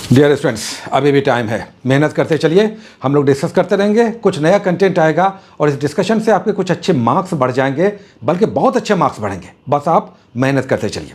Dear students, अभी भी time है, मेहनत करते चलिए। हम लोग डिस्कस करते रहेंगे, कुछ नया कंटेंट आएगा और इस डिस्कशन से आपके कुछ अच्छे मार्क्स बढ़ जाएंगे, बल्कि बहुत अच्छे मार्क्स बढ़ेंगे। बस आप मेहनत करते चलिए।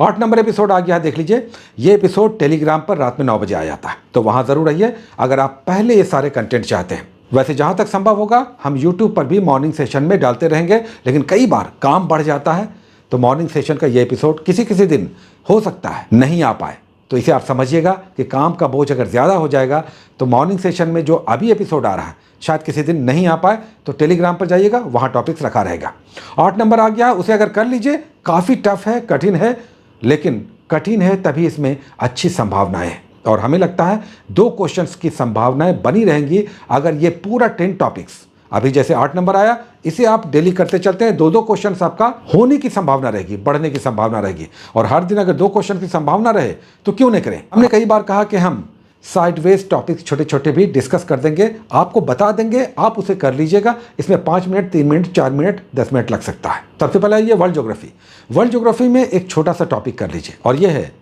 8 नंबर एपिसोड आ गया, देख लीजिए। ये एपिसोड टेलीग्राम पर रात में 9 बजे आ जाता है, तो वहाँ ज़रूर रहिए अगर आप पहले ये सारे कंटेंट चाहते हैं। वैसे जहाँ तक संभव होगा हम यूट्यूब पर भी मॉर्निंग सेशन में डालते रहेंगे, लेकिन कई बार काम बढ़ जाता है तो मॉर्निंग सेशन का ये एपिसोड किसी किसी दिन हो सकता है नहीं आ पाए। तो इसे आप समझिएगा कि काम का बोझ अगर ज़्यादा हो जाएगा तो मॉर्निंग सेशन में जो अभी एपिसोड आ रहा है शायद किसी दिन नहीं आ पाए, तो टेलीग्राम पर जाइएगा, वहाँ टॉपिक्स रखा रहेगा। 8 नंबर आ गया, उसे अगर कर लीजिए। काफ़ी टफ है, कठिन है, लेकिन कठिन है तभी इसमें अच्छी संभावनाएं हैं और हमें लगता है 2 क्वेश्चंस की संभावनाएं बनी रहेंगी अगर ये पूरा 10 टॉपिक्स अभी जैसे 8 नंबर आया, इसे आप डेली करते चलते हैं। 2-2 क्वेश्चंस आपका होने की संभावना रहेगी, बढ़ने की संभावना रहेगी। और हर दिन अगर 2 क्वेश्चन की संभावना रहे तो क्यों नहीं करें। हमने कई बार कहा कि हम साइडवेज टॉपिक्स छोटे छोटे भी डिस्कस कर देंगे, आपको बता देंगे, आप उसे कर लीजिएगा। इसमें 5 मिनट, 3 मिनट, 4 मिनट, 10 मिनट लग सकता है। सबसे पहले ये वर्ल्ड ज्योग्राफी। वर्ल्ड ज्योग्राफी में एक छोटा सा टॉपिक कर लीजिए और यह है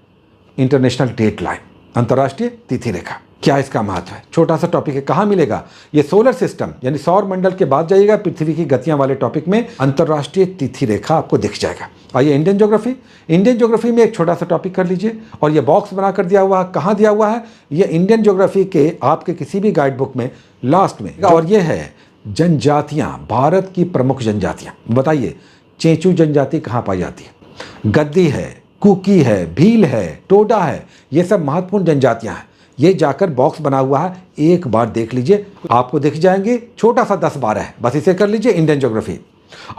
इंटरनेशनल डेट लाइन, अंतर्राष्ट्रीय तिथि रेखा। क्या इसका महत्व है? छोटा सा टॉपिक है, कहाँ मिलेगा? ये सोलर सिस्टम यानी सौर मंडल के बाद जाइएगा, पृथ्वी की गतियां वाले टॉपिक में अंतर्राष्ट्रीय तिथि रेखा आपको दिख जाएगा। आइए इंडियन ज्योग्राफी। इंडियन ज्योग्राफी में एक छोटा सा टॉपिक कर लीजिए और ये बॉक्स बना कर दिया हुआ है। कहाँ दिया हुआ है? ये इंडियन ज्योग्राफी के आपके किसी भी गाइड बुक में लास्ट में। और ये है जनजातियां, भारत की प्रमुख जनजातियां। बताइए चेंचू जनजाति कहाँ पाई जाती है? गद्दी है, कुकी है, भील है, टोडा है, ये सब महत्वपूर्ण जनजातियां हैं। ये जाकर बॉक्स बना हुआ है, एक बार देख लीजिए, आपको दिख जाएंगे। छोटा सा 10-12 है, बस इसे कर लीजिए इंडियन ज्योग्राफी।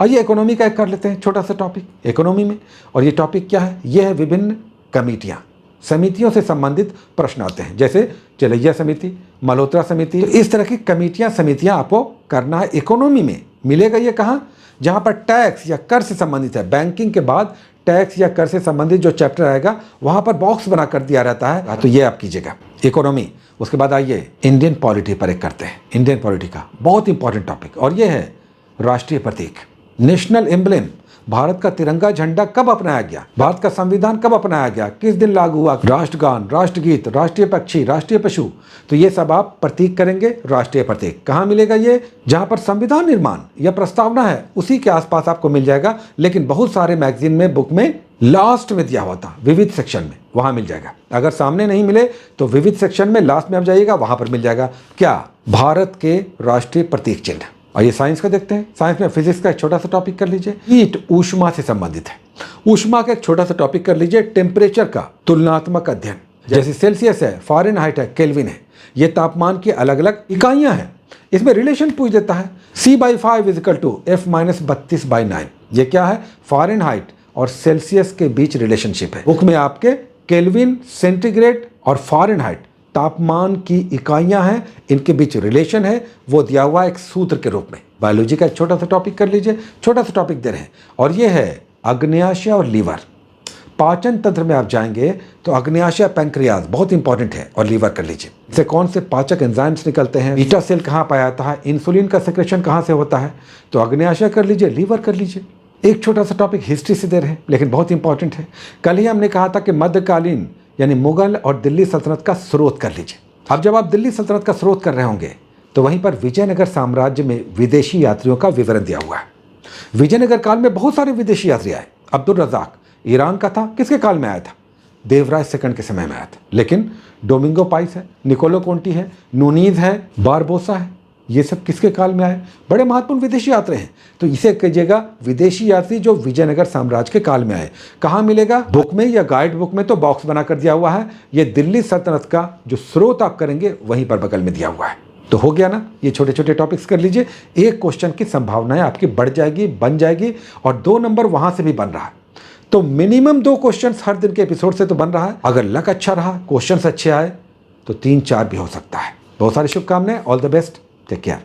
आइए इकोनॉमी का एक कर लेते हैं, छोटा सा टॉपिक इकोनॉमी में। और ये टॉपिक क्या है? ये है विभिन्न कमेटियां, समितियों से संबंधित प्रश्न आते हैं, जैसे चलैया समिति, मल्होत्रा समिति। तो इस तरह की कमेटियां, समितियां आपको करना है। इकोनॉमी में मिलेगा ये कहाँ? जहाँ पर टैक्स या कर से संबंधित है। बैंकिंग के बाद टैक्स या कर से संबंधित जो चैप्टर आएगा वहाँ पर बॉक्स बना कर दिया रहता है, तो ये आप कीजिएगा इकोनॉमी। उसके बाद आइए इंडियन पॉलिटी पर एक करते हैं। इंडियन पॉलिटी का बहुत इंपॉर्टेंट टॉपिक और ये है राष्ट्रीय प्रतीक, नेशनल एम्ब्लेम। भारत का तिरंगा झंडा कब अपनाया गया? भारत का संविधान कब अपनाया गया? किस दिन लागू हुआ? राष्ट्रगान, राष्ट्रगीत, राष्ट्रीय पक्षी, राष्ट्रीय पशु। तो ये सब आप प्रतीक करेंगे। राष्ट्रीय प्रतीक कहाँ मिलेगा? ये जहाँ पर संविधान निर्माण या प्रस्तावना है उसी के आसपास आपको मिल जाएगा, लेकिन बहुत सारे मैगजीन में, बुक में लास्ट में दिया हुआ था, विविध सेक्शन में, वहाँ मिल जाएगा। अगर सामने नहीं मिले तो विविध सेक्शन में लास्ट में आप जाइएगा, वहाँ पर मिल जाएगा। क्या? भारत के राष्ट्रीय प्रतीक चिन्ह। और ये साइंस का देखते हैं। साइंस में फिजिक्स का एक छोटा सा टॉपिक कर लीजिए, हीट, ऊष्मा से संबंधित है। ऊष्मा का एक छोटा सा टॉपिक कर लीजिए, टेम्परेचर का तुलनात्मक अध्ययन। जैसे सेल्सियस है, फ़ारेनहाइट है, केल्विन है, ये तापमान की अलग अलग इकाइयां हैं। इसमें रिलेशन पूछ देता है, C/5 = F-32/9। ये क्या है? फ़ारेनहाइट और सेल्सियस के बीच रिलेशनशिप है। बुक में आपके केल्विन, सेंटीग्रेड और फ़ारेनहाइट तापमान की इकाइयां हैं, इनके बीच रिलेशन है, वो दिया हुआ एक सूत्र के रूप में। बायोलॉजी का एक छोटा सा टॉपिक कर लीजिए, छोटा सा टॉपिक दे रहे हैं और ये है अग्न्याशय और लीवर। पाचन तंत्र में आप जाएंगे तो अग्न्याशय, पैंक्रियाज बहुत इंपॉर्टेंट है, और लीवर कर लीजिए। इससे कौन से पाचक एंजाइम्स निकलते हैं, बीटा सेल कहाँ पाया जाता है, इंसुलिन का सेक्रेशन कहाँ से होता है। तो अग्न्याशय कर लीजिए, लीवर कर लीजिए। एक छोटा सा टॉपिक हिस्ट्री से दे रहे हैं, लेकिन बहुत इंपॉर्टेंट है। कल ही हमने कहा था कि मध्यकालीन यानी मुगल और दिल्ली सल्तनत का स्रोत कर लीजिए। अब जब आप दिल्ली सल्तनत का स्रोत कर रहे होंगे तो वहीं पर विजयनगर साम्राज्य में विदेशी यात्रियों का विवरण दिया हुआ है। विजयनगर काल में बहुत सारे विदेशी यात्री आए। अब्दुल रज़ाक ईरान का था, किसके काल में आया था? देवराज सेकंड के समय में आया था। लेकिन डोमिंगो पाइस है, निकोलो कोंटी है, नूनीज है, बारबोसा है, ये सब किसके काल में आए? बड़े महत्वपूर्ण विदेशी यात्री हैं। तो इसे कहिएगा विदेशी यात्री जो विजयनगर साम्राज्य के काल में आए। कहाँ मिलेगा? बुक में या गाइड बुक में तो बॉक्स बना कर दिया हुआ है। ये दिल्ली सल्तनत का जो स्रोत आप करेंगे वहीं पर बगल में दिया हुआ है। तो हो गया ना? ये छोटे छोटे टॉपिक्स कर लीजिए। एक क्वेश्चन की संभावनाएं आपकी बढ़ जाएगी, बन जाएगी, और 2 नंबर वहां से भी बन रहा है। तो मिनिमम 2 क्वेश्चन हर दिन के एपिसोड से तो बन रहा है। अगर लक अच्छा रहा, क्वेश्चन अच्छे आए तो 3-4 भी हो सकता है। बहुत सारी शुभकामनाएं। All the best, take care.